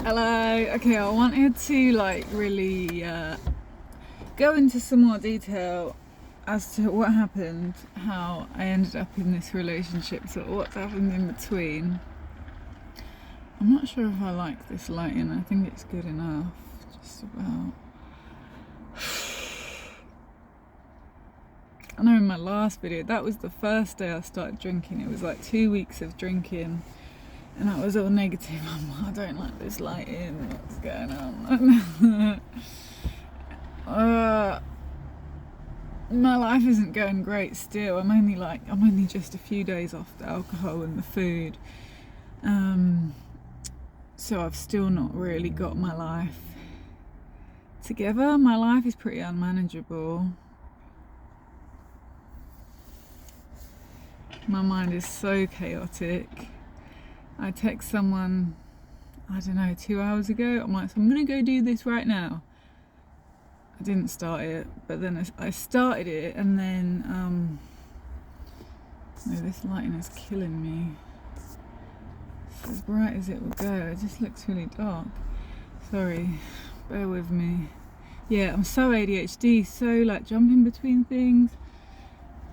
Hello. Okay, I wanted to really go into some more detail as to what happened, how I ended up in this relationship, so what's happened in between. I'm not sure if I like this lighting. I think it's good enough. Just about. I know in my last video, that was the first day I started drinking. It was like 2 weeks of drinking. And I was all negative. I don't like this lighting. What's going on? My life isn't going great still. I'm only just a few days off the alcohol and the food. So I've still not really got my life together. My life is pretty unmanageable. My mind is so chaotic. I text someone, I don't know, 2 hours ago. I'm like, so I'm gonna go do this right now. I didn't start it, but then I started it, and then no, this lighting is killing me. It's as bright as it will go. It just looks really dark. Sorry, bear with me. Yeah, I'm so ADHD, so like jumping between things.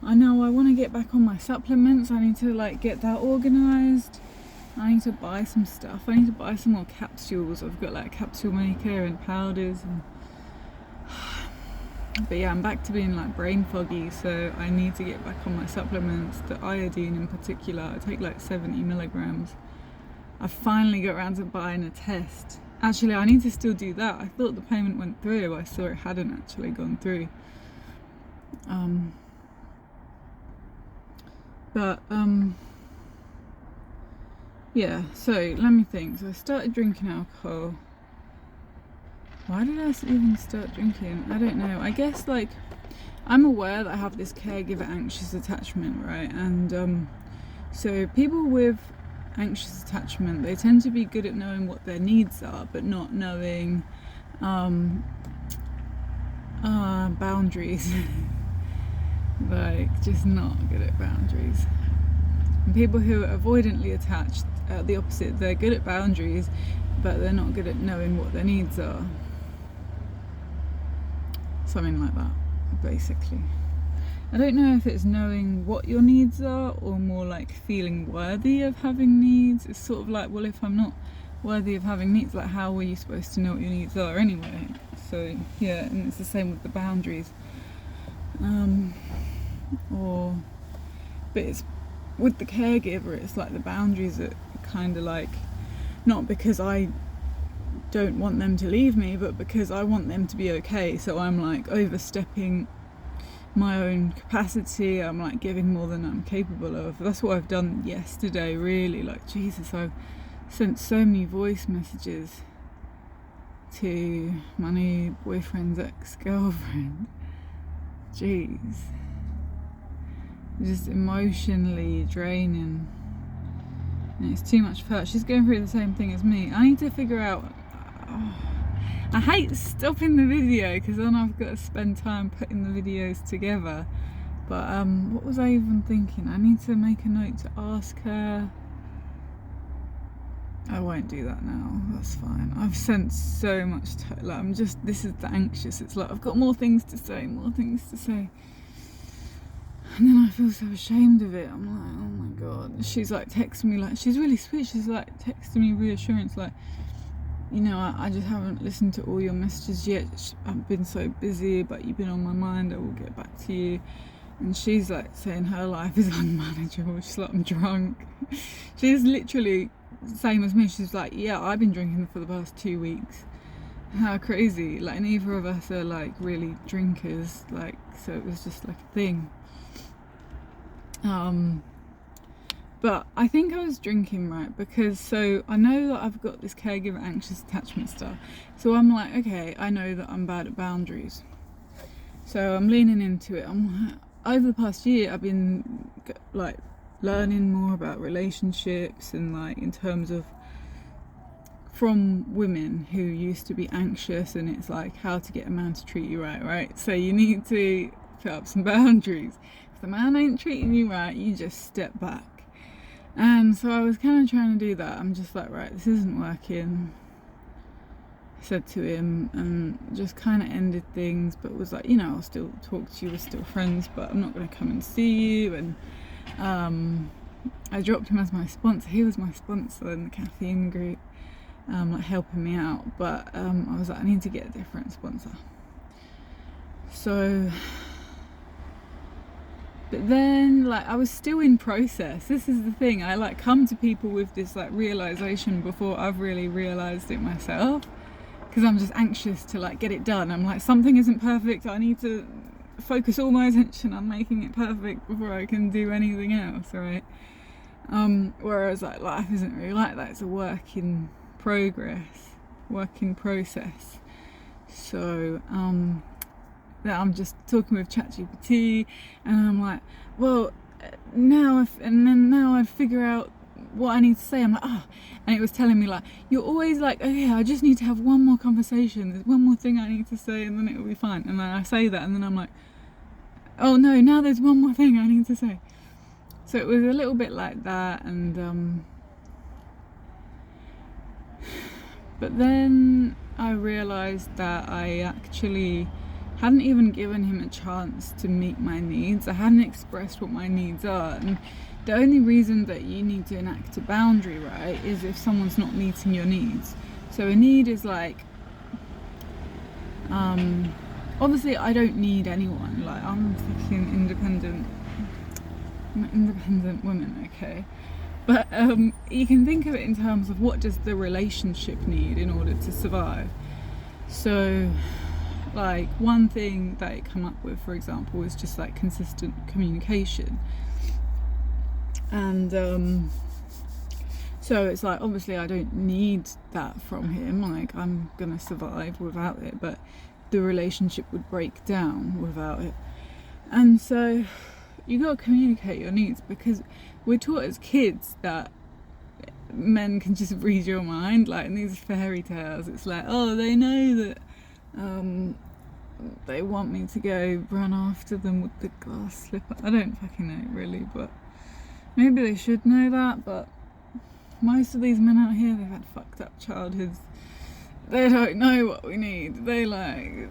I know I want to get back on my supplements. I need to like get that organised. I need to buy some stuff. I need to buy some more capsules. I've got like a capsule maker and powders and but yeah, I'm back to being like brain foggy, so I need to get back on my supplements. The iodine in particular, I take like 70 milligrams. I finally got around to buying a test. Actually, I need to still do that. I thought the payment went through. I saw it hadn't actually gone through. Yeah, so let me think. So I started drinking alcohol. Why did I even start drinking? I don't know. I guess like I'm aware that I have this caregiver anxious attachment, right? And so people with anxious attachment, they tend to be good at knowing what their needs are, but not knowing boundaries. Like, just not good at boundaries. And people who are avoidantly attached, the opposite. They're good at boundaries, but they're not good at knowing what their needs are. Something like that, basically. I don't know if it's knowing what your needs are or more like feeling worthy of having needs. It's sort of like, well, if I'm not worthy of having needs, like how were you supposed to know what your needs are anyway? So yeah, and it's the same with the boundaries. But it's with the caregiver, it's like the boundaries are kind of like, not because I don't want them to leave me, but because I want them to be okay. So I'm like overstepping my own capacity. I'm like giving more than I'm capable of. That's what I've done yesterday, really. Like, Jesus, I've sent so many voice messages to my new boyfriend's ex-girlfriend. Jeez. Just emotionally draining. And it's too much for her. She's going through the same thing as me. I need to figure out. I hate stopping the video because then I've got to spend time putting the videos together. But what was I even thinking? I need to make a note to ask her. I won't do that now. That's fine. I've sent so much time. Like, this is the anxious. It's like I've got more things to say. And then I feel so ashamed of it. I'm like, oh my God. She's like texting me, like, she's really sweet. She's like texting me reassurance, like, you know, I just haven't listened to all your messages yet. I've been so busy, but you've been on my mind. I will get back to you. And she's like saying her life is unmanageable. She's like, I'm drunk. She's literally the same as me. She's like, yeah, I've been drinking for the past 2 weeks. How crazy. Like, neither of us are like really drinkers. Like, so it was just like a thing. But I think I was drinking, right, because so I know that I've got this caregiver anxious attachment stuff. So I'm like, okay, I know that I'm bad at boundaries. So I'm leaning into it. Over the past year, I've been like learning more about relationships and like in terms of from women who used to be anxious, and it's like how to get a man to treat you right? So you need to put up some boundaries. If the man ain't treating you right, you just step back. And so I was kind of trying to do that. I'm just like, right, this isn't working. said to him, and just kind of ended things, but was like, you know, I'll still talk to you, we're still friends, but I'm not going to come and see you. And I dropped him as my sponsor. He was my sponsor in the caffeine group, like helping me out, but I was like, I need to get a different sponsor. So, but then, like, I was still in process. This is the thing, I like come to people with this like realization before I've really realized it myself, because I'm just anxious to like get it done. I'm like, something isn't perfect, I need to focus all my attention on making it perfect before I can do anything else, right? Whereas like life isn't really like that. It's a work in progress, work in process. So that I'm just talking with ChatGPT, and I'm like, well, now I figure out what I need to say. I'm like, oh, and it was telling me like, you're always like, okay, I just need to have one more conversation, there's one more thing I need to say, and then it'll be fine. And then I say that, and then I'm like, oh no, now there's one more thing I need to say. So it was a little bit like that, and but then I realized that I actually hadn't even given him a chance to meet my needs. I hadn't expressed what my needs are, and the only reason that you need to enact a boundary, right, is if someone's not meeting your needs. So a need is like, obviously I don't need anyone, like I'm a fucking independent woman, okay? But you can think of it in terms of, what does the relationship need in order to survive? So like one thing that I come up with, for example, is just like consistent communication. And so it's like, obviously I don't need that from him, like I'm gonna survive without it, but the relationship would break down without it. And so you gotta communicate your needs, because we're taught as kids that men can just read your mind, like in these fairy tales. It's like, oh, they know that they want me to go run after them with the glass slipper. I don't fucking know really, but maybe they should know that. But most of these men out here, they've had fucked up childhoods. They don't know what we need. They like,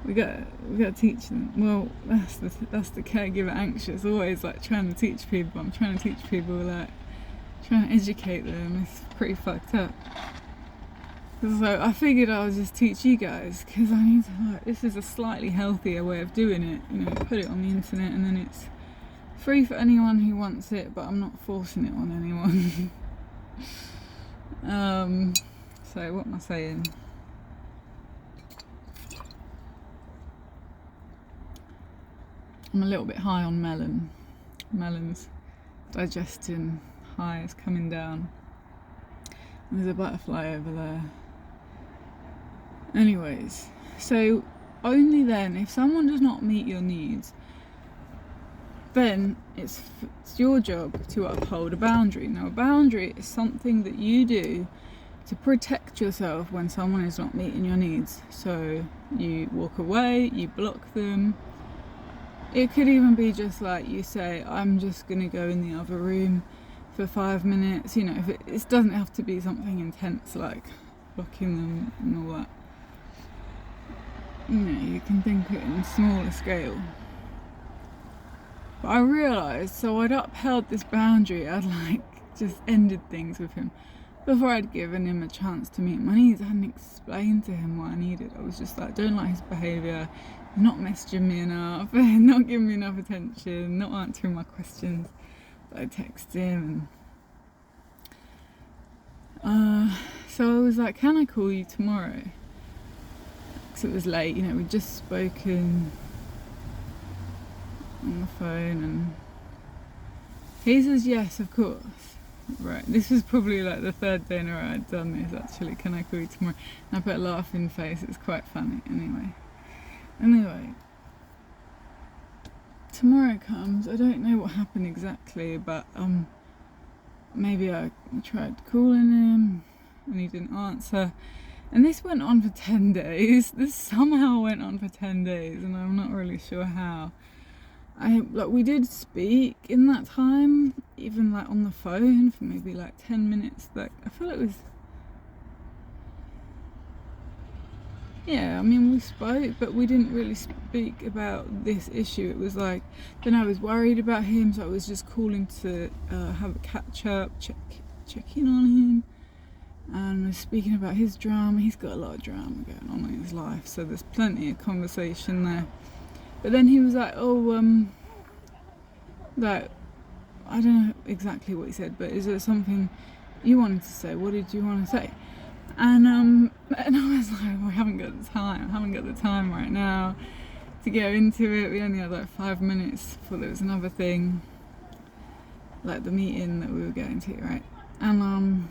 we gotta teach them. Well, that's the caregiver anxious, always like trying to teach people. I'm trying to teach people, like trying to educate them. It's pretty fucked up. So I figured I would just teach you guys, because I need to, like, this is a slightly healthier way of doing it. You know, put it on the internet, and then it's free for anyone who wants it, but I'm not forcing it on anyone. So what am I saying? I'm a little bit high on melon. Melon's digestion high is coming down. And there's a butterfly over there. Anyways, so only then, if someone does not meet your needs, then it's your job to uphold a boundary. Now, a boundary is something that you do to protect yourself when someone is not meeting your needs. So you walk away, you block them. It could even be just like you say, I'm just gonna go in the other room for 5 minutes. You know, if it doesn't have to be something intense like blocking them and all that. You know, you can think it in smaller scale. But I realised, so I'd upheld this boundary, I'd like just ended things with him before I'd given him a chance to meet my needs. I hadn't explained to him what I needed. I was just like, don't like his behaviour, not messaging me enough, not giving me enough attention, not answering my questions that I text him. So I was like, can I call you tomorrow? Because it was late, you know, we'd just spoken on the phone, and he says yes, of course. Right, this was probably like the third day in a row I'd done this actually. Can I call you tomorrow? And I put a laughing face, it's quite funny. Anyway, tomorrow comes, I don't know what happened exactly, but maybe I tried calling him and he didn't answer. And this went on for 10 days. This somehow went on for 10 days, and I'm not really sure how. We did speak in that time, even like on the phone for maybe like 10 minutes. Like, I feel it was Yeah, I mean, we spoke, but we didn't really speak about this issue. It was like, then I was worried about him, so I was just calling to have a catch up, check in on him, and was speaking about his drama. He's got a lot of drama going on in his life, so there's plenty of conversation there. But then he was like, oh, like, I don't know exactly what he said, but is there something you wanted to say? What did you want to say? And I was like, well, I haven't got the time right now to go into it. We only had like 5 minutes before there was another thing, like the meeting that we were going to, right? And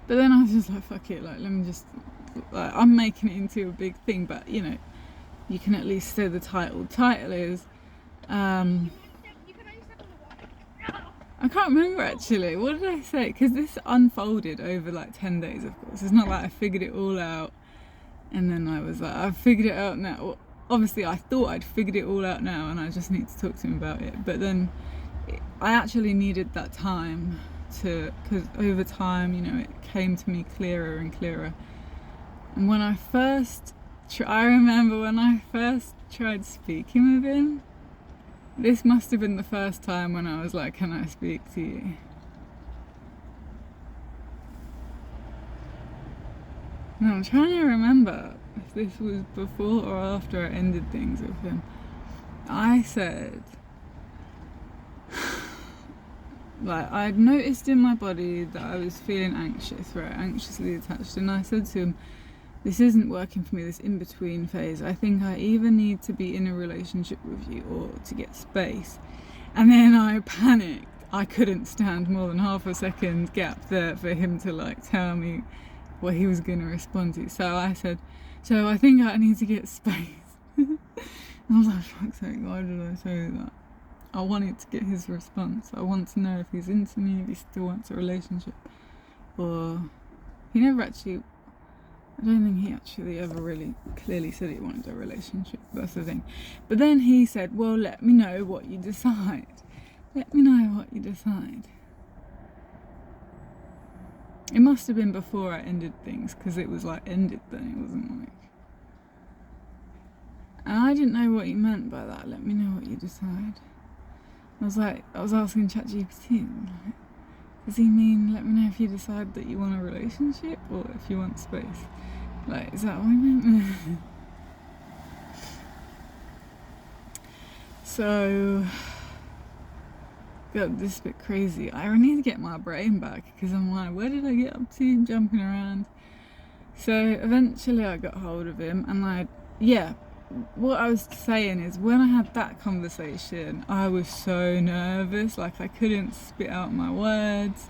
but then I was just like, fuck it, like let me just, like, I'm making it into a big thing, but you know, you can at least say the title. The title is I can't remember actually. What did I say? Because this unfolded over like 10 days, of course. It's not like I figured it all out and then I was like, I've figured it out now. Well, obviously, I thought I'd figured it all out now and I just need to talk to him about it. But then I actually needed that time to, because over time, you know, it came to me clearer and clearer. And when I remember when I first tried speaking with him, this must have been the first time when I was like, can I speak to you? And I'm trying to remember if this was before or after I ended things with him. I said, like, I'd noticed in my body that I was feeling anxious, right? Anxiously attached. And I said to him, this isn't working for me, this in-between phase. I think I either need to be in a relationship with you or to get space. And then I panicked. I couldn't stand more than half a second gap there for him to like tell me what he was going to respond to. So I said, so I think I need to get space. And I was like, fuck's sake, why did I say that? I wanted to get his response. I want to know if he's into me, if he still wants a relationship. Or he never actually, I don't think he actually ever really clearly said he wanted a relationship. That's the thing. But then he said, well, let me know what you decide. Let me know what you decide. It must have been before I ended things, because it was like ended then, it wasn't like. And I didn't know what he meant by that. Let me know what you decide. I was asking ChatGPT, like, does he mean let me know if you decide that you want a relationship or if you want space? Like, is that what he meant? So, God, this is a bit crazy. I need to get my brain back because I'm like, where did I get up to? Jumping around. So eventually I got hold of him and what I was saying is when I had that conversation, I was so nervous, like I couldn't spit out my words.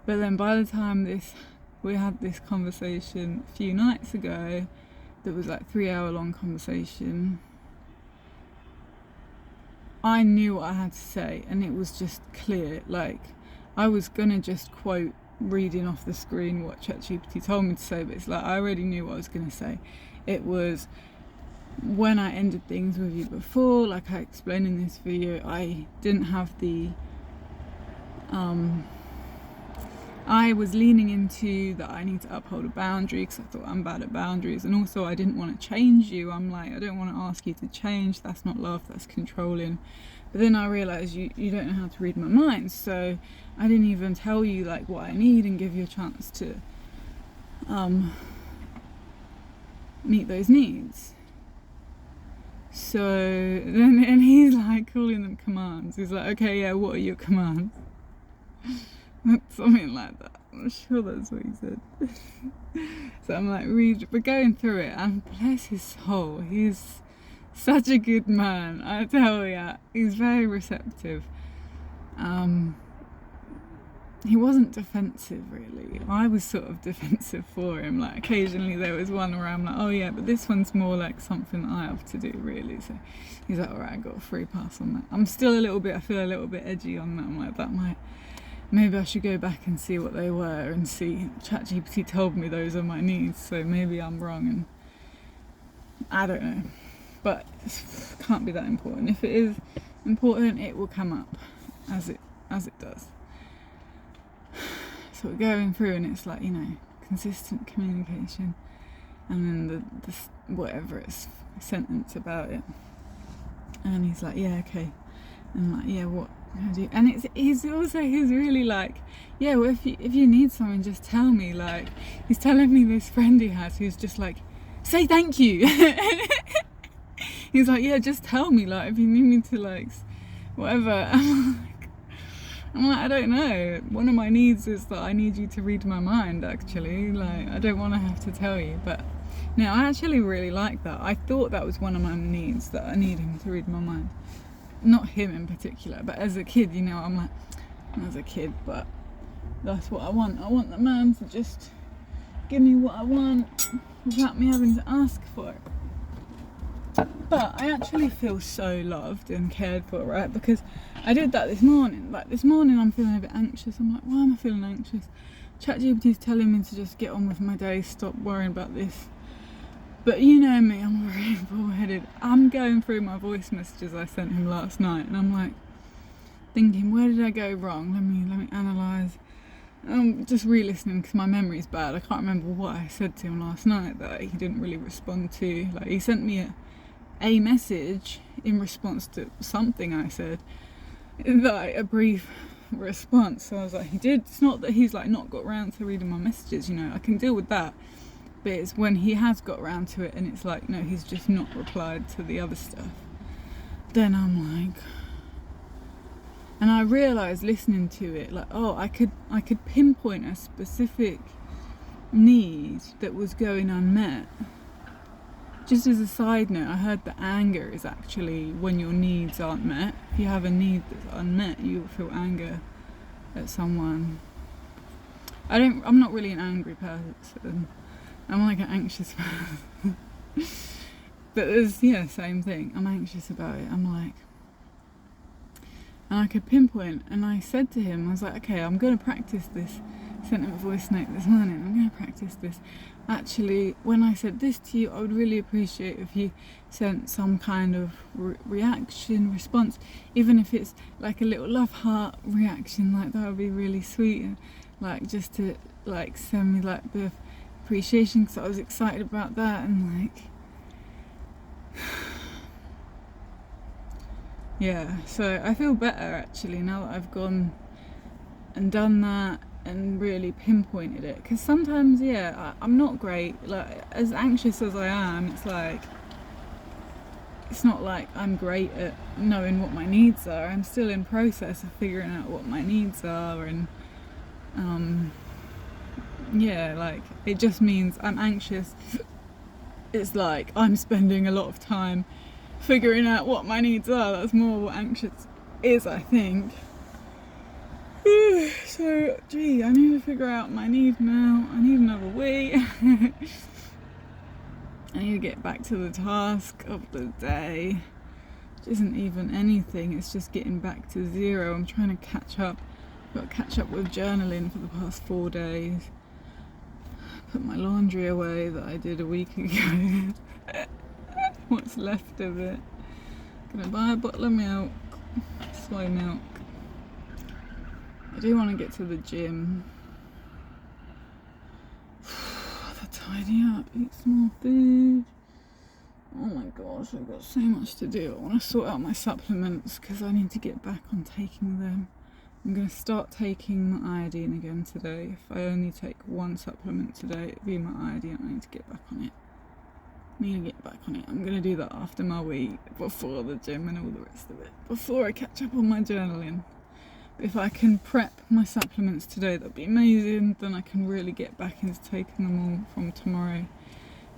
But then by the time we had this conversation a few nights ago, that was like 3-hour long conversation, I knew what I had to say and it was just clear. Like I was gonna just quote reading off the screen what ChatGPT told me to say, but it's like I already knew what I was gonna say. It was when I ended things with you before, like I explained in this video, I didn't have the I was leaning into that I need to uphold a boundary because I thought I'm bad at boundaries, and also I didn't want to change you. I'm like, I don't want to ask you to change, that's not love, that's controlling. But then I realised you don't know how to read my mind, so I didn't even tell you like what I need and give you a chance to meet those needs. So then and he's like calling them commands. He's like, okay, yeah, what are your commands? Something like that. I'm sure that's what he said. So I'm like, we're going through it, and bless his soul, he's such a good man, I tell ya. He's very receptive. He wasn't defensive really. I was sort of defensive for him. Like occasionally there was one where I'm like, oh yeah, but this one's more like something that I have to do really. So he's like, alright, I got a free pass on that. I'm still I feel a little bit edgy on that. I'm like, maybe I should go back and see what they were and see. ChatGPT told me those are my needs, so maybe I'm wrong and I don't know. But it can't be that important. If it is important, it will come up as it does. So we're going through and it's like, you know, consistent communication, and then the whatever it's sentence about it. And he's like, yeah, okay. And I'm like, yeah, what? How do you? And he's really like, yeah, well, if you need something, just tell me. Like, he's telling me this friend he has who's just like, say thank you. He's like, yeah, just tell me. Like, if you need me to, like, whatever. I'm like, I don't know. One of my needs is that I need you to read my mind, actually. Like, I don't want to have to tell you. But no, I actually really like that. I thought that was one of my needs, that I need him to read my mind. Not him in particular, but as a kid, you know, I'm like, as a kid, but that's what I want. I want the man to just give me what I want without me having to ask for it. But I actually feel so loved and cared for, right? Because I did that this morning. Like, this morning I'm feeling a bit anxious. I'm like, why am I feeling anxious? ChatGPT's telling me to just get on with my day, stop worrying about this. But you know me, I'm very bullheaded. I'm going through my voice messages I sent him last night, and I'm like thinking, where did I go wrong? Let me analyse. I'm just re-listening because my memory's bad. I can't remember what I said to him last night that he didn't really respond to. Like, he sent me a message in response to something I said, like a brief response. So I was like, he did. It's not that he's like not got around to reading my messages, you know, I can deal with that. But it's when he has got around to it and it's like, no, he's just not replied to the other stuff. Then I'm like, and I realised listening to it, like, oh, I could pinpoint a specific need that was going unmet. Just as a side note, I heard that anger is actually when your needs aren't met. If you have a need that's unmet, you'll feel anger at someone. I'm not really an angry person. I'm like an anxious person. But there's, yeah, same thing. I'm anxious about it. I'm like, and I could pinpoint, and I said to him, I was like, okay, I'm going to practice this. Sent him a voice note this morning. I'm going to practice this. Actually, when I said this to you, I would really appreciate if you sent some kind of reaction, response, even if it's like a little love heart reaction, like that would be really sweet. And like, just to like send me like a bit of appreciation, because I was excited about that. And like, yeah, so I feel better actually now that I've gone and done that and really pinpointed it. Because sometimes, yeah, I'm not great. Like, as anxious as I am, it's like, it's not like I'm great at knowing what my needs are. I'm still in process of figuring out what my needs are. And yeah, like, it just means I'm anxious. It's like I'm spending a lot of time figuring out what my needs are. That's more what anxious is, I think. So, gee, I need to figure out my need now. I need another wee. I need to get back to the task of the day, which isn't even anything. It's just getting back to zero. I'm trying to catch up. I've got to catch up with journaling for the past 4 days. Put my laundry away that I did a week ago. What's left of it. Gonna buy a bottle of milk, soy milk. I do want to get to the gym. To tidy up, eat some more food. Oh my gosh, I've got so much to do. I want to sort out my supplements because I need to get back on taking them. I'm going to start taking my iodine again today. If I only take one supplement today, it'll be my iodine. I need to get back on it. I'm going to do that after my week, before the gym and all the rest of it. Before I catch up on my journaling. If I can prep my supplements today, that'd be amazing. Then I can really get back into taking them all from tomorrow.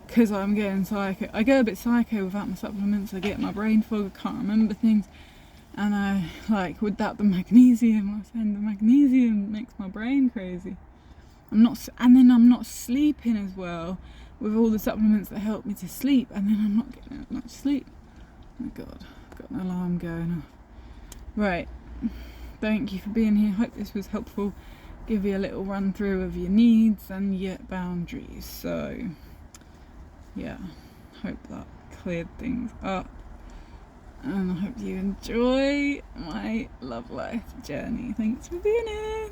Because I'm getting psycho. I go a bit psycho without my supplements. I get my brain fog, I can't remember things. And I, like, without the magnesium, I was saying the magnesium makes my brain crazy. I'm not sleeping as well with all the supplements that help me to sleep. And then I'm not getting as much sleep. Oh my God, I've got an alarm going off. Right. Thank you for being here. Hope this was helpful. Give you a little run through of your needs and your boundaries. So, yeah, hope that cleared things up. And I hope you enjoy my love life journey. Thanks for being here.